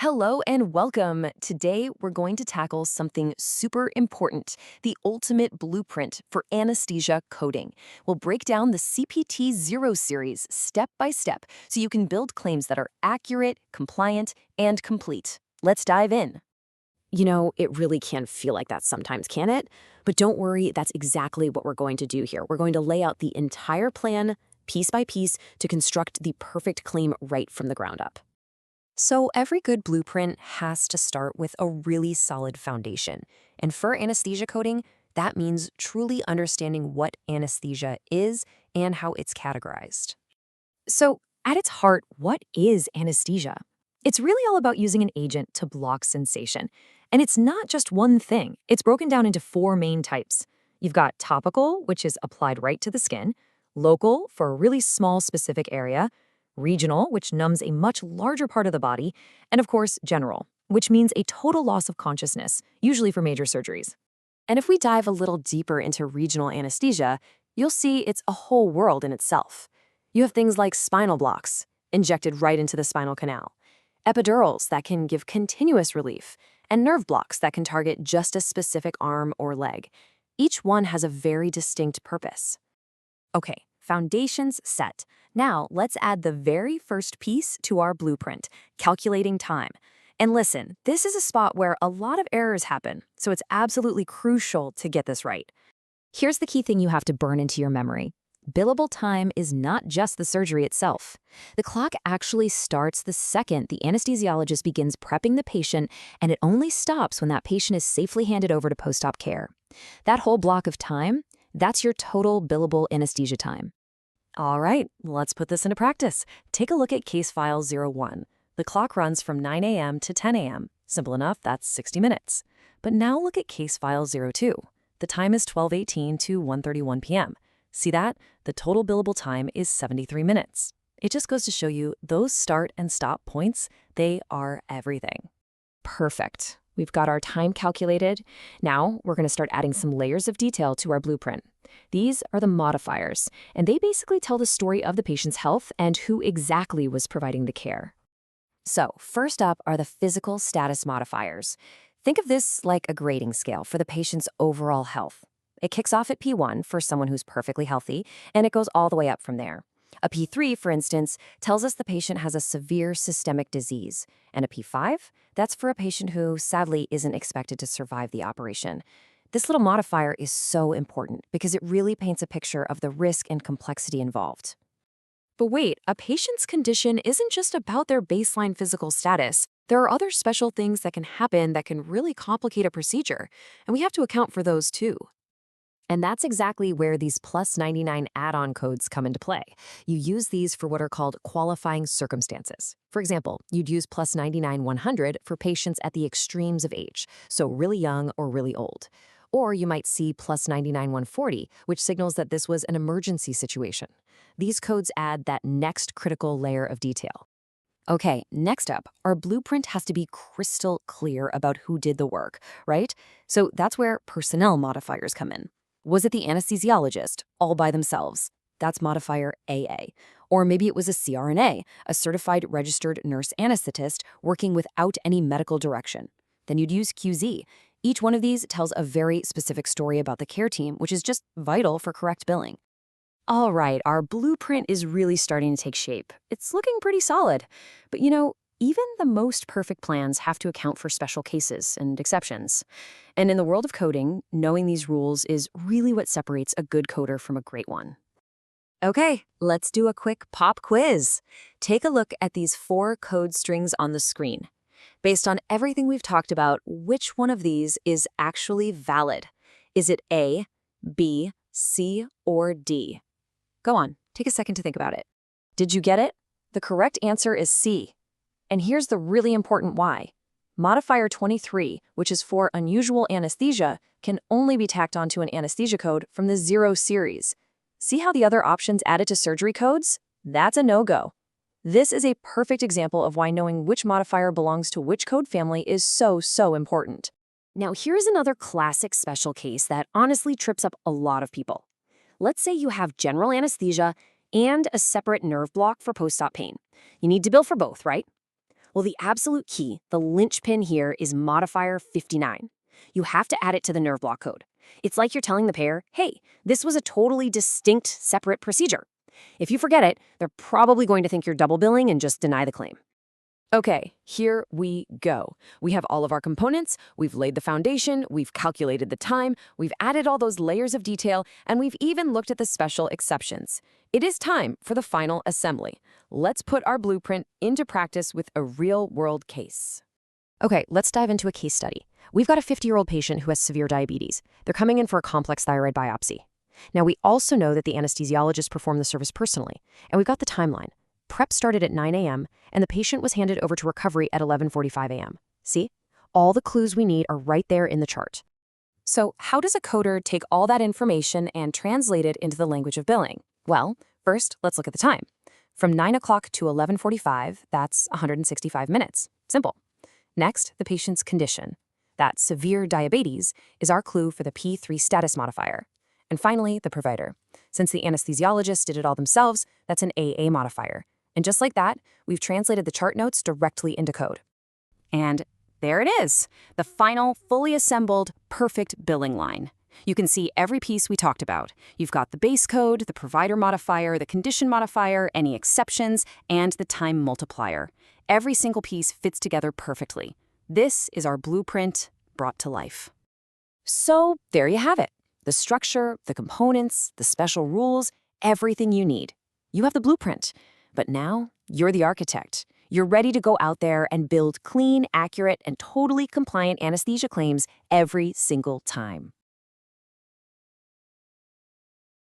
Hello and welcome. Today, we're going to tackle something super important, the ultimate blueprint for anesthesia coding. We'll break down the CPT Zero series step by step so you can build claims that are accurate, compliant, and complete. Let's dive in. It really can feel like that sometimes, can it? But don't worry, that's exactly what we're going to do here. We're going to lay out the entire plan, piece by piece, to construct the perfect claim right from the ground up. So, every good blueprint has to start with a really solid foundation. And for anesthesia coding, that means truly understanding what anesthesia is and how it's categorized. So, at its heart, what is anesthesia? It's really all about using an agent to block sensation. And it's not just one thing. It's broken down into four main types. You've got topical, which is applied right to the skin, local, for a really small specific area, regional, which numbs a much larger part of the body, and of course, general, which means a total loss of consciousness, usually for major surgeries. And if we dive a little deeper into regional anesthesia, you'll see it's a whole world in itself. You have things like spinal blocks, injected right into the spinal canal, epidurals that can give continuous relief, and nerve blocks that can target just a specific arm or leg. Each one has a very distinct purpose. Okay, foundations set. Now, let's add the very first piece to our blueprint, calculating time. And listen, this is a spot where a lot of errors happen, so it's absolutely crucial to get this right. Here's the key thing you have to burn into your memory. Billable time is not just the surgery itself. The clock actually starts the second the anesthesiologist begins prepping the patient, and it only stops when that patient is safely handed over to post-op care. That whole block of time, that's your total billable anesthesia time. All right, let's put this into practice. Take a look at case file 01. The clock runs from 9 a.m. to 10 a.m. Simple enough, that's 60 minutes. But now look at case file 02. The time is 12:18 to 1:31 p.m. See that? The total billable time is 73 minutes. It just goes to show you those start and stop points, they are everything. Perfect. We've got our time calculated. Now we're going to start adding some layers of detail to our blueprint. These are the modifiers, and they basically tell the story of the patient's health and who exactly was providing the care. So, first up are the physical status modifiers. Think of this like a grading scale for the patient's overall health. It kicks off at P1 for someone who's perfectly healthy, and it goes all the way up from there. A P3, for instance, tells us the patient has a severe systemic disease, and a P5, that's for a patient who, sadly, isn't expected to survive the operation. This little modifier is so important because it really paints a picture of the risk and complexity involved. But wait, a patient's condition isn't just about their baseline physical status. There are other special things that can happen that can really complicate a procedure, and we have to account for those too. And that's exactly where these plus 99 add-on codes come into play. You use these for what are called qualifying circumstances. For example, you'd use plus 99 100 for patients at the extremes of age, so really young or really old. Or you might see plus 99 140, which signals that this was an emergency situation. These codes add that next critical layer of detail. Okay, next up, our blueprint has to be crystal clear about who did the work, right? So that's where personnel modifiers come in. Was it the anesthesiologist, all by themselves? That's modifier AA. Or maybe it was a CRNA, a certified registered nurse anesthetist working without any medical direction. Then you'd use QZ. Each one of these tells a very specific story about the care team, which is just vital for correct billing. All right, our blueprint is really starting to take shape. It's looking pretty solid. But even the most perfect plans have to account for special cases and exceptions. And in the world of coding, knowing these rules is really what separates a good coder from a great one. Okay, let's do a quick pop quiz. Take a look at these 4 code strings on the screen. Based on everything we've talked about, which one of these is actually valid? Is it A, B, C, or D? Go on, take a second to think about it. Did you get it? The correct answer is C. And here's the really important why. Modifier 23, which is for unusual anesthesia, can only be tacked onto an anesthesia code from the 0 series. See how the other options added to surgery codes? That's a no-go. This is a perfect example of why knowing which modifier belongs to which code family is so important. Now here's another classic special case that honestly trips up a lot of people. Let's say you have general anesthesia and a separate nerve block for post-op pain. You need to bill for both, right? Well, the absolute key, the linchpin here, is modifier 59. You have to add it to the nerve block code. It's like you're telling the payer, hey, this was a totally distinct, separate procedure. If you forget it, they're probably going to think you're double billing and just deny the claim. Okay, here we go. We have all of our components, we've laid the foundation, we've calculated the time, we've added all those layers of detail, and we've even looked at the special exceptions. It is time for the final assembly. Let's put our blueprint into practice with a real-world case. Okay, let's dive into a case study. We've got a 50-year-old patient who has severe diabetes. They're coming in for a complex thyroid biopsy. Now, we also know that the anesthesiologist performed the service personally, and we've got the timeline. Prep started at 9 a.m., and the patient was handed over to recovery at 11:45 a.m. See? All the clues we need are right there in the chart. So how does a coder take all that information and translate it into the language of billing? Well, first, let's look at the time. From 9 o'clock to 11:45, that's 165 minutes. Simple. Next, the patient's condition. That severe diabetes is our clue for the P3 status modifier. And finally, the provider. Since the anesthesiologist did it all themselves, that's an AA modifier. And just like that, we've translated the chart notes directly into code. And there it is, the final, fully assembled, perfect billing line. You can see every piece we talked about. You've got the base code, the provider modifier, the condition modifier, any exceptions, and the time multiplier. Every single piece fits together perfectly. This is our blueprint brought to life. So there you have it. The structure, the components, the special rules, everything you need. You have the blueprint. But now, you're the architect. You're ready to go out there and build clean, accurate, and totally compliant anesthesia claims every single time.